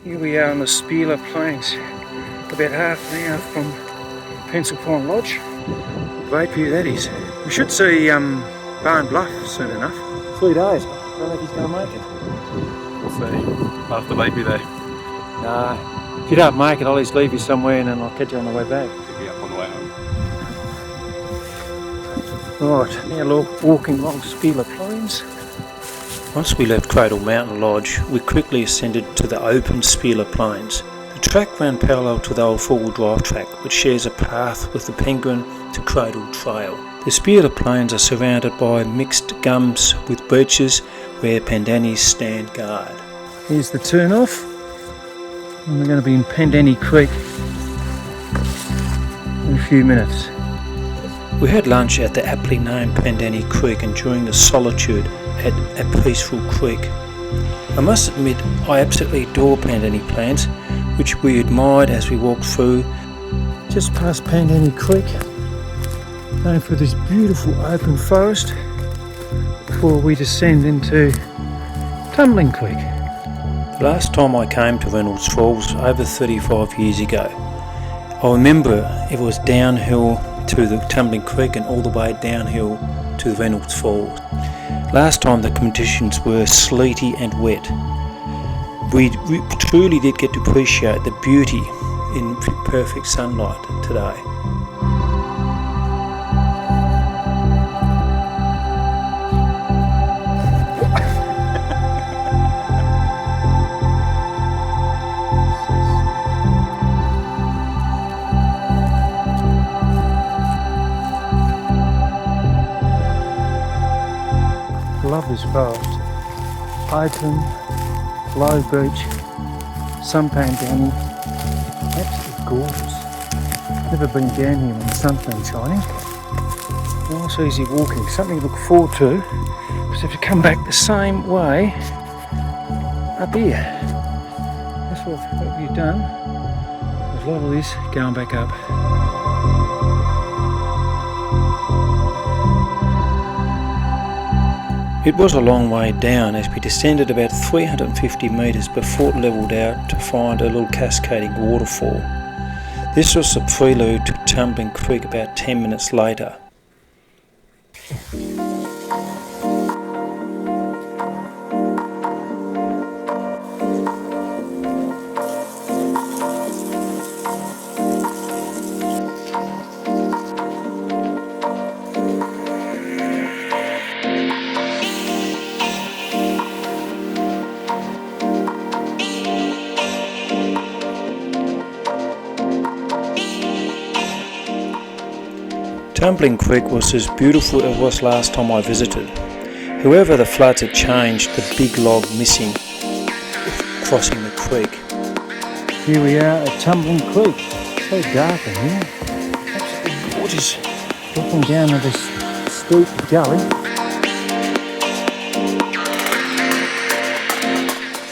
Here we are on the Spealer Plains, about half an hour from Pencil Lodge. Great view that is. We should see Barn Bluff soon enough. 3 days. I don't know if he's going to make it. We'll see. After maybe they. Nah. If you don't make it, I'll just leave you somewhere and then I'll catch you on the way back. Pick me up on the way home. Right, now walking along Spealer Plains. Once we left Cradle Mountain Lodge, we quickly ascended to the open Spealer Plains. The track ran parallel to the old four-wheel drive track, which shares a path with the Penguin to Cradle Trail. The Spealer Plains are surrounded by mixed gums with beeches where pandanis stand guard. Here's the turn off, and we're going to be in Pandani Creek in a few minutes. We had lunch at the aptly named Pandani Creek, enjoying the solitude at a peaceful creek. I must admit I absolutely adore Pandani plants, which we admired as we walked through. Just past Pandani Creek, going through this beautiful open forest before we descend into Tumbling Creek. The last time I came to Reynolds Falls over 35 years ago, I remember it was downhill to the Tumbling Creek and all the way downhill to the Reynolds Falls. Last time the conditions were sleety and wet. We truly did get to appreciate the beauty in perfect sunlight today. Love this forest. Open, low beech, some pandani, absolutely gorgeous. Never been down here when the sun's been shining. Nice easy walking, something to look forward to, because if you come back the same way up here. That's what you've done. There's a lot of this going back up. It was a long way down as we descended about 350 metres before it levelled out to find a little cascading waterfall. This was the prelude to Tumbling Creek about 10 minutes later. Tumbling Creek was as beautiful as it was last time I visited. However, the floods had changed the big log missing crossing the creek. Here we are at Tumbling Creek. It's so dark in here. Absolutely gorgeous. Looking down at this steep gully.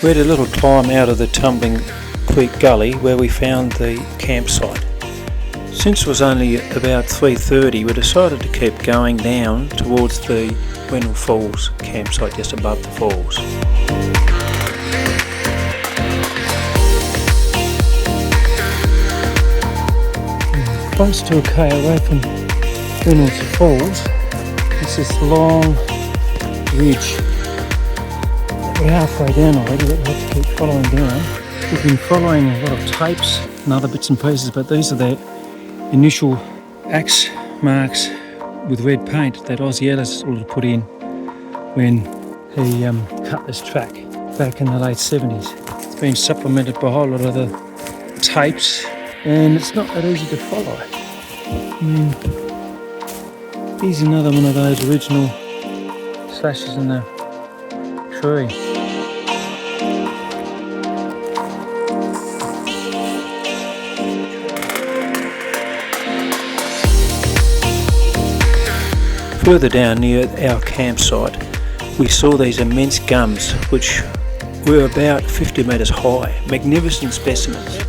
We had a little climb out of the Tumbling Creek gully where we found the campsite. Since it was only about 3:30, we decided to keep going down towards the Reynolds Falls campsite just above the falls. Close to a K away from Reynolds Falls, it's this long ridge. We're halfway down already, but we have to keep following down. We've been following a lot of tapes and other bits and pieces, but these are the initial axe marks with red paint that Ozzy Ellis would have put in when he cut this track back in the late 70s. It's been supplemented by a whole lot of the tapes, and it's not that easy to follow. Here's another one of those original slashes in the tree. Further down near our campsite, we saw these immense gums which were about 50 metres high, magnificent specimens.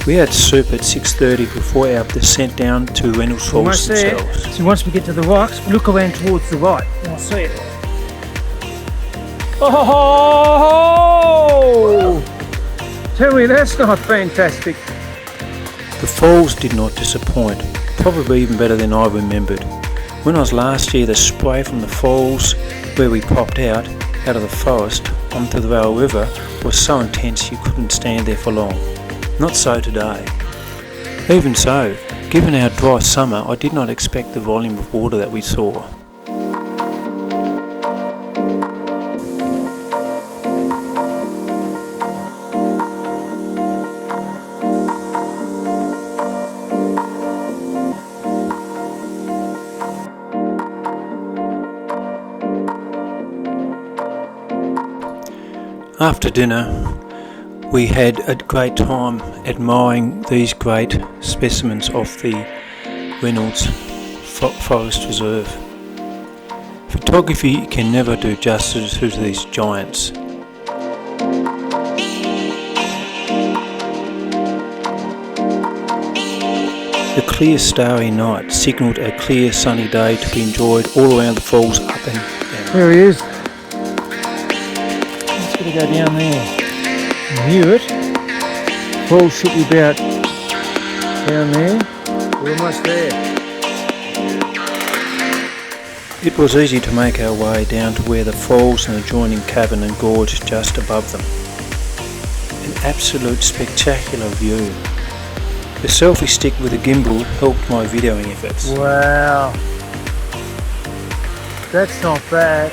We had soup at 6:30 before our descent down to Reynolds Falls Almost there. themselves. So once we get to the rocks, look around towards the right. I'll see it. Oh! Tell me that's not fantastic. The falls did not disappoint, probably even better than I remembered. When I was last year, the spray from the falls where we popped out of the forest onto the Vale River was so intense you couldn't stand there for long. Not so today. Even so, given our dry summer, I did not expect the volume of water that we saw. After dinner, we had a great time admiring these great specimens of the Reynolds Forest Reserve. Photography can never do justice to these giants. The clear starry night signalled a clear sunny day to be enjoyed all around the falls up and down. There he is. Let's gotta go down there and view it. Falls should be about down there. We're almost there. It was easy to make our way down to where the falls and adjoining cavern and gorge just above them. An absolute spectacular view. The selfie stick with a gimbal helped my videoing efforts. Wow. That's not bad.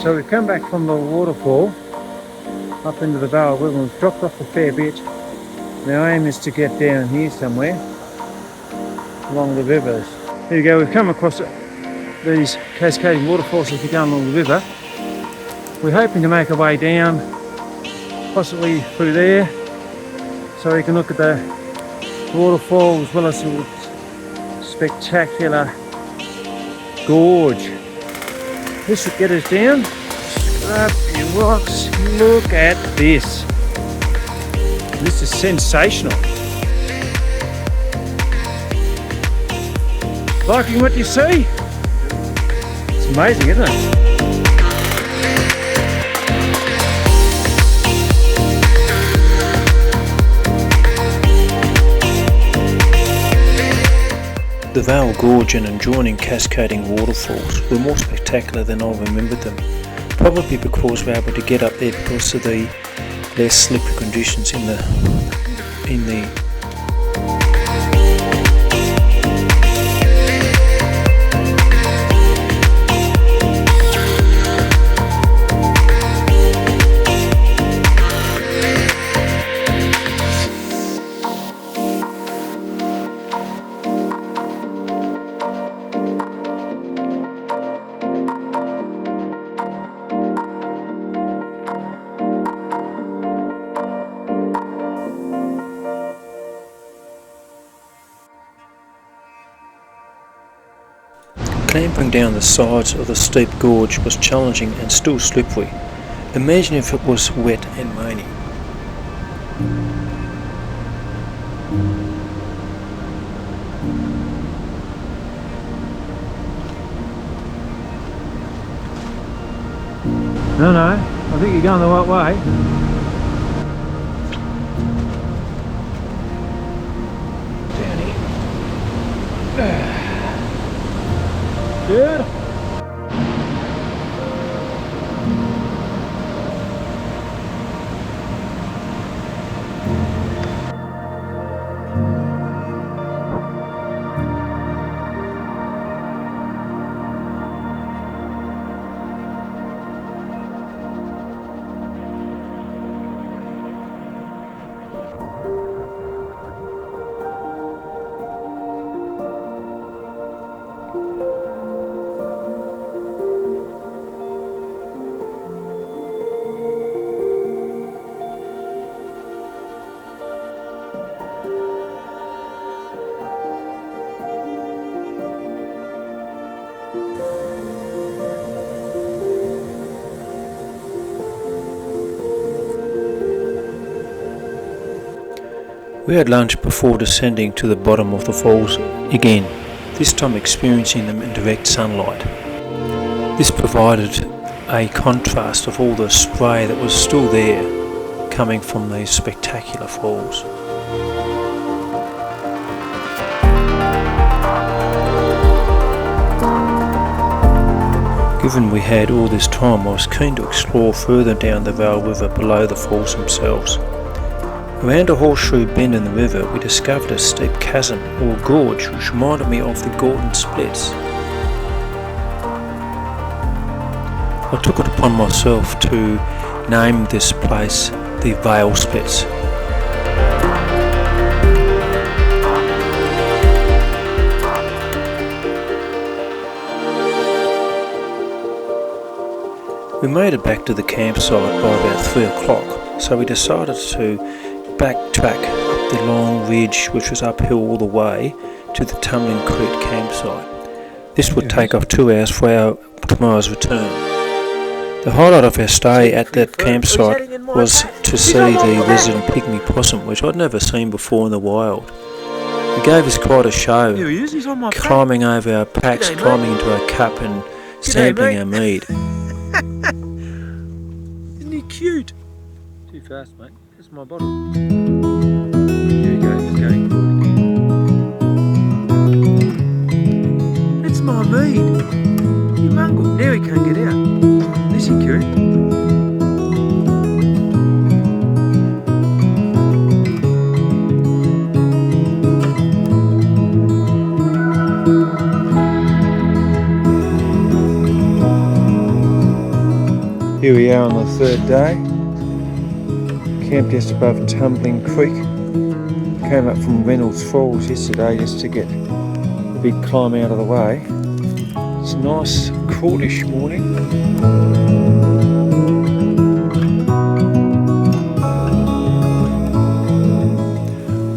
So we've come back from the waterfall up into the Vale River. We've dropped off a fair bit. And our aim is to get down here somewhere along the rivers. There you go, we've come across these cascading waterfalls as we go along the river. We're hoping to make our way down, possibly through there, so we can look at the waterfall as well as the spectacular gorge. This should get us down. Scrappy rocks. Look at this. This is sensational. Liking what you see? It's amazing, isn't it? The Vale Gorge and adjoining cascading waterfalls were more spectacular than I remembered them, probably because we were able to get up there because of the less slippery conditions in the Clamping down the sides of the steep gorge was challenging and still slippery. Imagine if it was wet and rainy. No, I think you're going the right way. Down here. Good. We had lunch before descending to the bottom of the falls again, this time experiencing them in direct sunlight. This provided a contrast of all the spray that was still there coming from these spectacular falls. Given we had all this time, I was keen to explore further down the Vale River below the falls themselves. Around a horseshoe bend in the river, we discovered a steep chasm or gorge which reminded me of the Gorge splits. I took it upon myself to name this place the Vale Splits. We made it back to the campsite by about 3 o'clock, so we decided to backtrack up the long ridge which was uphill all the way to the Tumbling Creek campsite. This would take off 2 hours for our tomorrow's return. The highlight of our stay at that campsite was to see the resident pygmy possum, which I'd never seen before in the wild. He gave us quite a show, climbing over our packs, climbing into our cup and sampling our mead. Isn't he cute? Too fast, mate. That's my bottle. Here he goes, he's going forward again. That's my mead. You mungle. Now he can't get out. Is he cute? Here we are on the 3rd day. Camped just above Tumbling Creek. Came up from Reynolds Falls yesterday just to get the big climb out of the way. It's a nice coolish morning.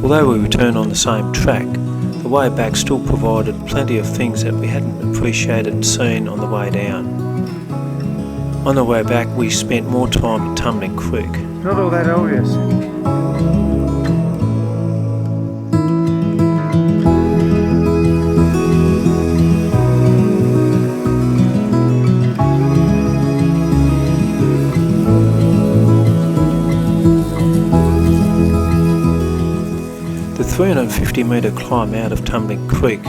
Although we returned on the same track, the way back still provided plenty of things that we hadn't appreciated and seen on the way down. On the way back we spent more time at Tumbling Creek. Not all that obvious. The 350 metre climb out of Tumbling Creek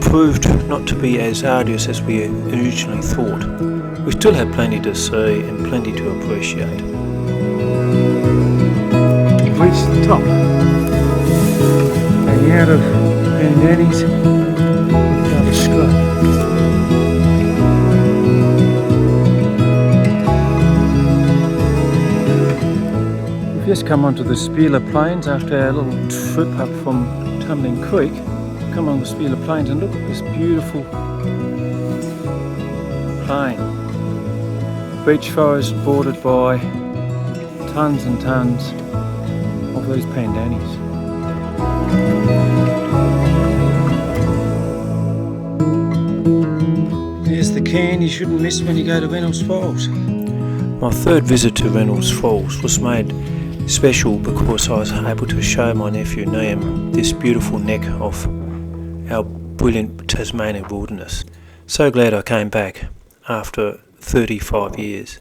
proved not to be as arduous as we originally thought. We still had plenty to see and plenty to appreciate. We've reached the top. Hanging out of pandani's down the scrub. We've just come onto the Spieler Plains after our little trip up from Tumbling Creek. Come on the Spieler Plains and look at this beautiful plain. Beech forest bordered by tons and tons of these pandanis. There's the cairn you shouldn't miss when you go to Reynolds Falls. My 3rd visit to Reynolds Falls was made special because I was able to show my nephew Liam this beautiful neck of our brilliant Tasmanian wilderness. So glad I came back after 35 years.